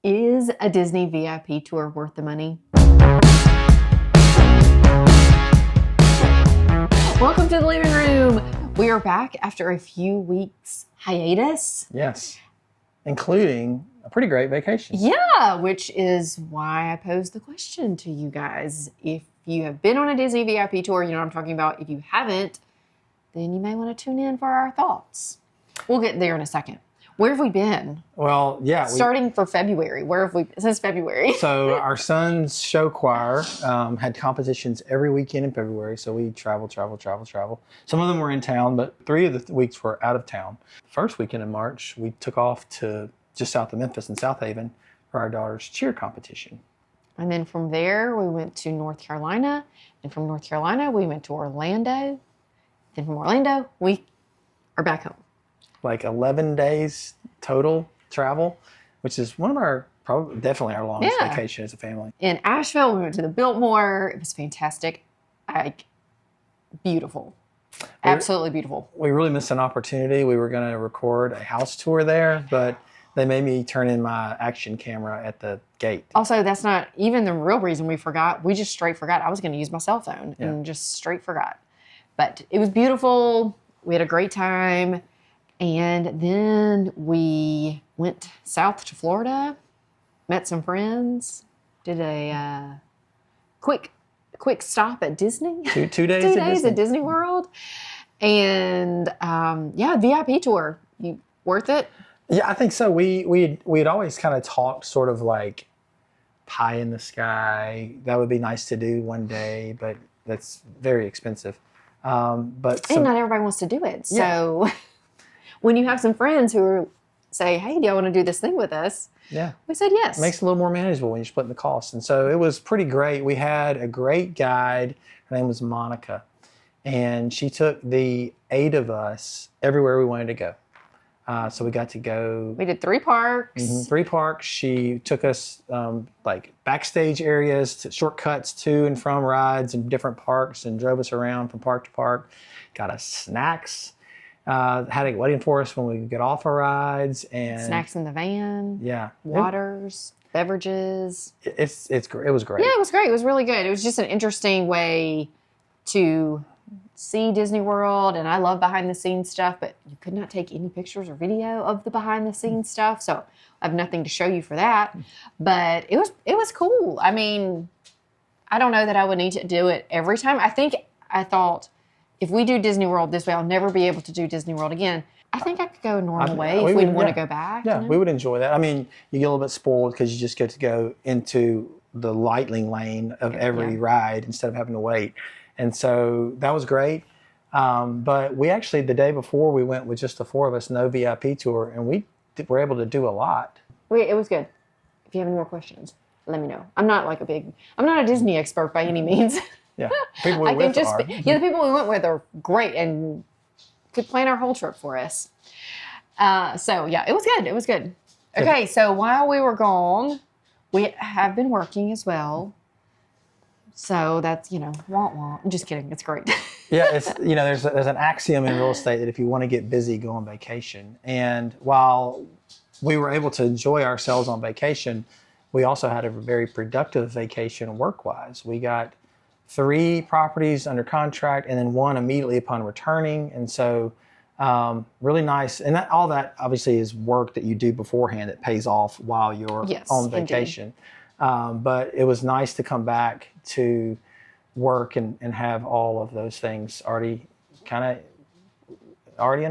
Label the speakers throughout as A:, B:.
A: Is a Disney VIP tour worth the money? Welcome to the living room. We are back after a few weeks hiatus.
B: Yes, including a pretty great vacation.
A: Yeah, which is why I posed the question to you guys. If you have been on a Disney VIP tour, you know what I'm talking about. If you haven't, then you may want to tune in for our thoughts. We'll get there in a second. Where have we been?
B: Well, yeah.
A: Starting for February. Where have we been since February?
B: So our son's show choir had competitions every weekend in February. So we travel. Some of them were in town, but 3 of the weeks were out of town. First weekend in March, we took off to just south of Memphis in South Haven for our daughter's cheer competition.
A: And then from there, we went to North Carolina. And from North Carolina, we went to Orlando. Then from Orlando, we are back home.
B: Like 11 days total travel, which is one of our, definitely our longest vacation as a family.
A: In Asheville, we went to the Biltmore. It was fantastic. Beautiful. Absolutely beautiful.
B: We really missed an opportunity. We were going to record a house tour there, but they made me turn in my action camera at the gate.
A: Also, that's not even the real reason we forgot. We just straight forgot. I was going to use my cell phone and just straight forgot. But it was beautiful. We had a great time. And then we went south to Florida, met some friends, did a quick stop at Disney.
B: Two days
A: at Disney World. And VIP tour. Worth it?
B: Yeah, I think so. We had always kind of talked sort of like pie in the sky. That would be nice to do one day, but that's very expensive. And
A: not everybody wants to do it. So when you have some friends who say, hey, do y'all want to do this thing with us?
B: Yeah.
A: We said yes.
B: It makes it a little more manageable when you're splitting the costs. And so it was pretty great. We had a great guide. Her name was Monica. And she took the 8 of us everywhere we wanted to go. So we got to go.
A: We did 3 parks.
B: 3 parks. She took us like backstage areas, shortcuts to and from rides in different parks, and drove us around from park to park. Got us snacks. Had it waiting for us when we could get off our rides, and
A: snacks in the van.
B: Yeah,
A: waters, beverages.
B: It was great.
A: Yeah, it was great. It was really good. It was just an interesting way to see Disney World, and I love behind the scenes stuff, but you could not take any pictures or video of the behind the scenes stuff, so I have nothing to show you for that. But it was cool. I mean, I don't know that I would need to do it every time. I thought if we do Disney World this way, I'll never be able to do Disney World again. I think I could go a normal way if we want to go back.
B: Yeah, we would enjoy that. I mean, you get a little bit spoiled because you just get to go into the lightning lane of every ride instead of having to wait. And so that was great. But we actually, the day before, we went with just the 4 of us, no VIP tour, and we were able to do a lot.
A: It was good. If you have any more questions, let me know. I'm not a Disney expert by any means.
B: Yeah, the people we went with are.
A: Yeah, the people we went with are great and could plan our whole trip for us. So yeah, it was good. It was good. Okay, so while we were gone, we have been working as well. So that's, wah. I'm just kidding. It's great.
B: Yeah, it's there's an axiom in real estate that if you want to get busy, go on vacation. And while we were able to enjoy ourselves on vacation, we also had a very productive vacation work-wise. We got 3 properties under contract and then 1 immediately upon returning. And so really nice. And all that obviously is work that you do beforehand that pays off while you're on vacation. But it was nice to come back to work and have all of those things already under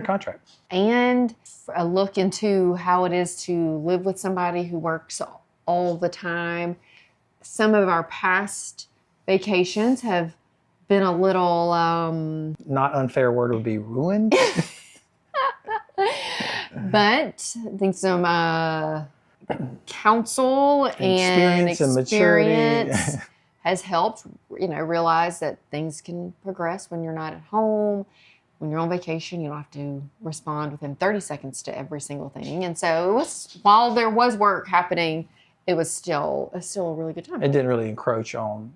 B: contract.
A: And a look into how it is to live with somebody who works all the time. Some of our past vacations have been a little
B: not unfair word would be ruined.
A: But I think some counsel and experience has helped, realize that things can progress when you're not at home. When you're on vacation, you don't have to respond within 30 seconds to every single thing. And so while there was work happening, it was still a really good time.
B: It didn't really encroach on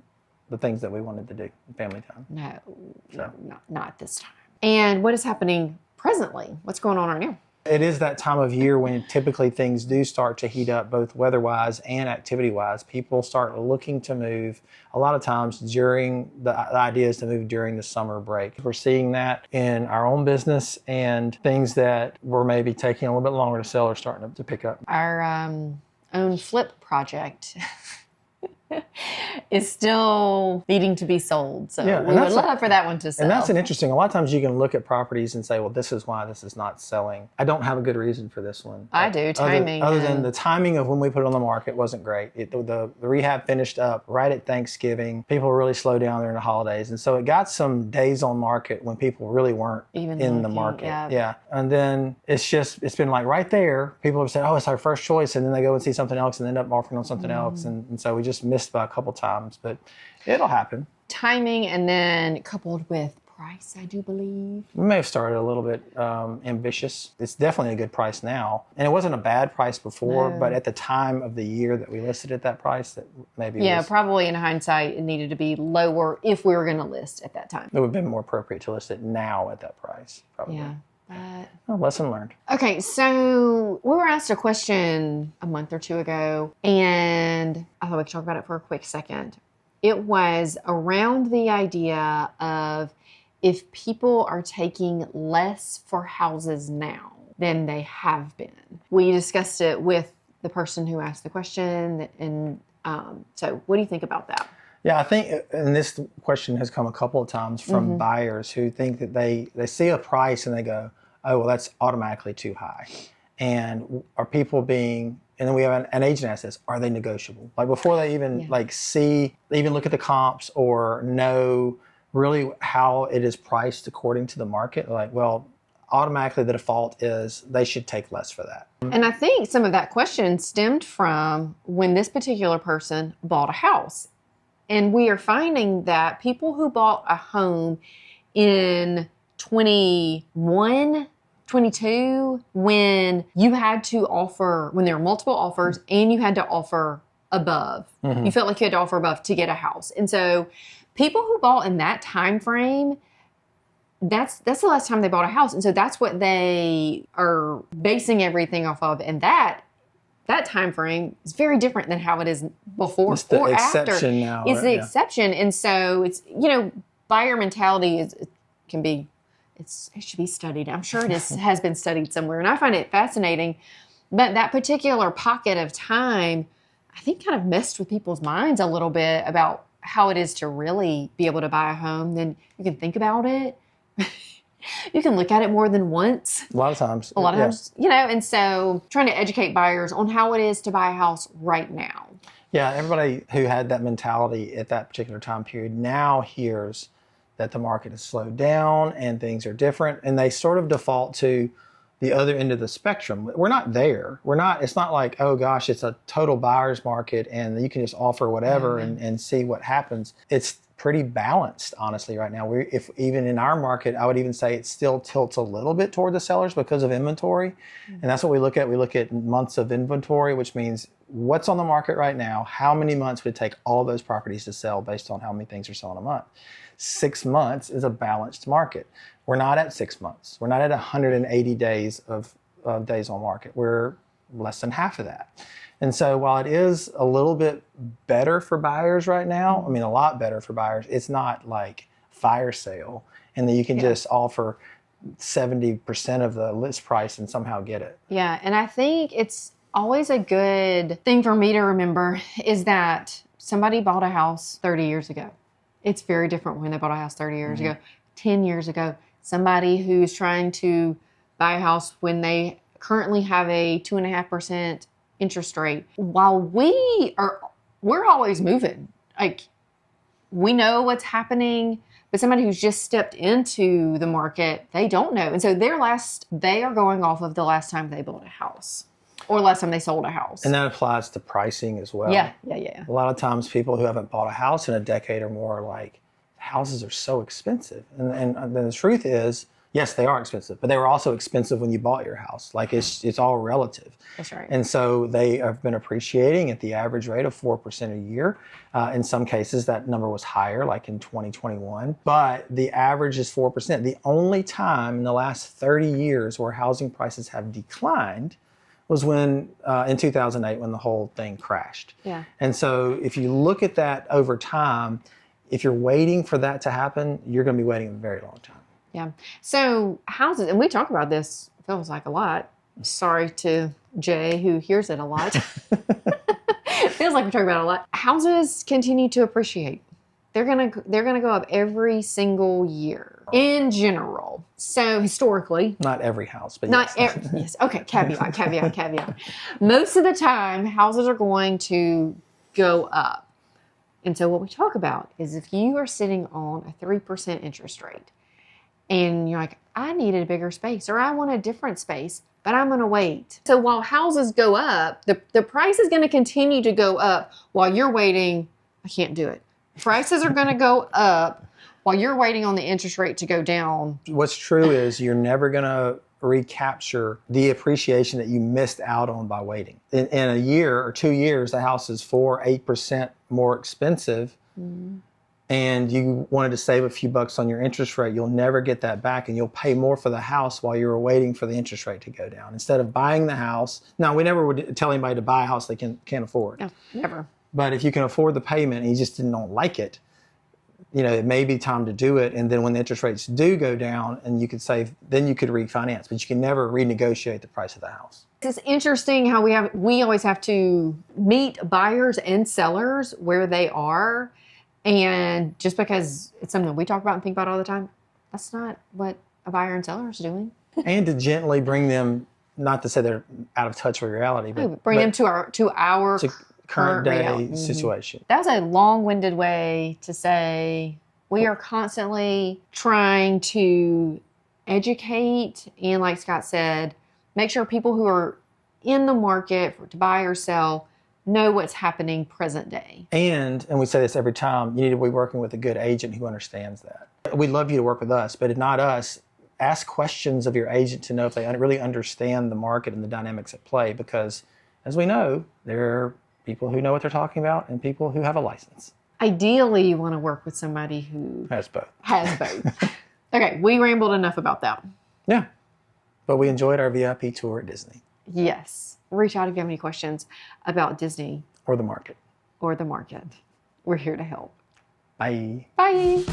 B: the things that we wanted to do in family time.
A: No, not this time. And what is happening presently? What's going on right now?
B: It is that time of year when typically things do start to heat up, both weather-wise and activity-wise. People start looking to move a lot of times during the idea is to move during the summer break. We're seeing that in our own business, and things that were maybe taking a little bit longer to sell are starting to pick up.
A: Our own flip project is still needing to be sold. So we would love for that one to sell.
B: And that's an interesting, a lot of times you can look at proproperties and say, well, this is why this is not selling. I don't have a good reason for this one.
A: I do, timing.
B: Other than the timing of when we put it on the market wasn't great. The rehab finished up right at Thanksgiving. People really slowed down during the holidays. And so it got some days on market when people really weren't even in the market. Yeah. And then it's been like right there. People have said, oh, it's our first choice. And then they go and see something else and end up offering on something else. And so we just missed by a couple times, but it'll happen.
A: Timing, and then coupled with price, I do believe.
B: We may have started a little bit ambitious. It's definitely a good price now. And it wasn't a bad price before, but at the time of the year that we listed at that price, that maybe
A: probably in hindsight, it needed to be lower if we were going to list at that time.
B: It would have been more appropriate to list it now at that price, probably.
A: Yeah.
B: Lesson learned.
A: Okay, so we were asked a question a month or two ago, and I thought we could talk about it for a quick second. It was around the idea of if people are taking less for houses now than they have been. We discussed it with the person who asked the question, and so what do you think about that?
B: Yeah, I think, and this question has come a couple of times from buyers who think that they see a price and they go, oh, well, that's automatically too high. And are people being, and then we have an agent asks this, are they negotiable? Like before they even even look at the comps or know really how it is priced according to the market, like, well, automatically the default is they should take less for that.
A: And I think some of that question stemmed from when this particular person bought a house. And we are finding that people who bought a home in 21, 22, when you had to offer, when there were multiple offers and you had to offer above, you felt like you had to offer above to get a house. And so people who bought in that time frame, that's the last time they bought a house. And so that's what they are basing everything off of. And that time frame is very different than how it is before
B: it's the
A: or
B: exception
A: after.
B: Now,
A: it's the exception. And so it's, buyer mentality it should be studied. I'm sure it has been studied somewhere. And I find it fascinating. But that particular pocket of time, I think kind of messed with people's minds a little bit about how it is to really be able to buy a home. Then you can think about it. You can look at it more than once.
B: A lot of times.
A: And so trying to educate buyers on how it is to buy a house right now.
B: Yeah, everybody who had that mentality at that particular time period now hears that the market has slowed down and things are different, and they sort of default to the other end of the spectrum. We're not there. It's not like, oh gosh, it's a total buyer's market and you can just offer whatever and see what happens. It's pretty balanced, honestly, right now. If even in our market, I would even say it still tilts a little bit toward the sellers because of inventory. And that's what we look at. We look at months of inventory, which means what's on the market right now, how many months would it take all those properties to sell based on how many things are selling a month. 6 months is a balanced market. We're not at 6 months. We're not at 180 days of days on market. We're less than half of that. And so while it is a little bit better for buyers right now, I mean, a lot better for buyers, it's not like fire sale and that you can just offer 70% of the list price and somehow get it.
A: Yeah, and I think it's always a good thing for me to remember is that somebody bought a house 30 years ago. It's very different when they bought a house 30 years ago, 10 years ago. Somebody who's trying to buy a house when they currently have a 2.5% interest rate. While we're always moving. Like, we know what's happening, but somebody who's just stepped into the market, they don't know. And so they are going off of the last time they bought a house or last time they sold a house.
B: And that applies to pricing as well.
A: Yeah.
B: A lot of times people who haven't bought a house in a decade or more are like, houses are so expensive. And the truth is, Yes, they are expensive, but they were also expensive when you bought your house. Like it's all relative.
A: That's right.
B: And so they have been appreciating at the average rate of 4% a year. In some cases, that number was higher, like in 2021. But the average is 4%. The only time in the last 30 years where housing prices have declined was when in 2008 when the whole thing crashed.
A: Yeah.
B: And so if you look at that over time, if you're waiting for that to happen, you're going to be waiting a very long time.
A: Yeah. So houses, and we talk about this, feels like a lot. Sorry to Jay, who hears it a lot. Feels like we talk about it a lot. Houses continue to appreciate. They're gonna go up every single year in general. So historically,
B: Not every house, but
A: not
B: yes.
A: yes. Okay. Caveat. Most of the time, houses are going to go up. And so what we talk about is if you are sitting on a 3% interest rate, and you're like, I need a bigger space or I want a different space, but I'm going to wait. So while houses go up, the price is going to continue to go up while you're waiting. I can't do it. Prices are going to go up while you're waiting on the interest rate to go down.
B: What's true is you're never going to recapture the appreciation that you missed out on by waiting. In a year or 2 years, the house is 8% more expensive. Mm-hmm. And you wanted to save a few bucks on your interest rate, you'll never get that back, and you'll pay more for the house while you were waiting for the interest rate to go down. Instead of buying the house, now we never would tell anybody to buy a house they can't afford.
A: No, never.
B: But if you can afford the payment and you just don't like it, it may be time to do it. And then when the interest rates do go down and you could save, then you could refinance, but you can never renegotiate the price of the house.
A: It's interesting how we always have to meet buyers and sellers where they are. And just because it's something we talk about and think about all the time, that's not what a buyer and seller is doing.
B: And to gently bring them, not to say they're out of touch with reality, but
A: bring them to our
B: current day
A: reality.
B: situation.
A: That was a long-winded way to say we are constantly trying to educate and, like Scott said, make sure people who are in the market to buy or sell know what's happening present day. And
B: we say this every time, you need to be working with a good agent who understands that. We'd love you to work with us, but if not us, ask questions of your agent to know if they really understand the market and the dynamics at play, because as we know, there are people who know what they're talking about and people who have a license.
A: Ideally, you want to work with somebody who
B: has both.
A: Okay, we rambled enough about that.
B: Yeah, but we enjoyed our VIP tour at Disney.
A: Yes. Reach out if you have any questions about Disney.
B: Or the market.
A: We're here to help.
B: Bye.
A: Bye.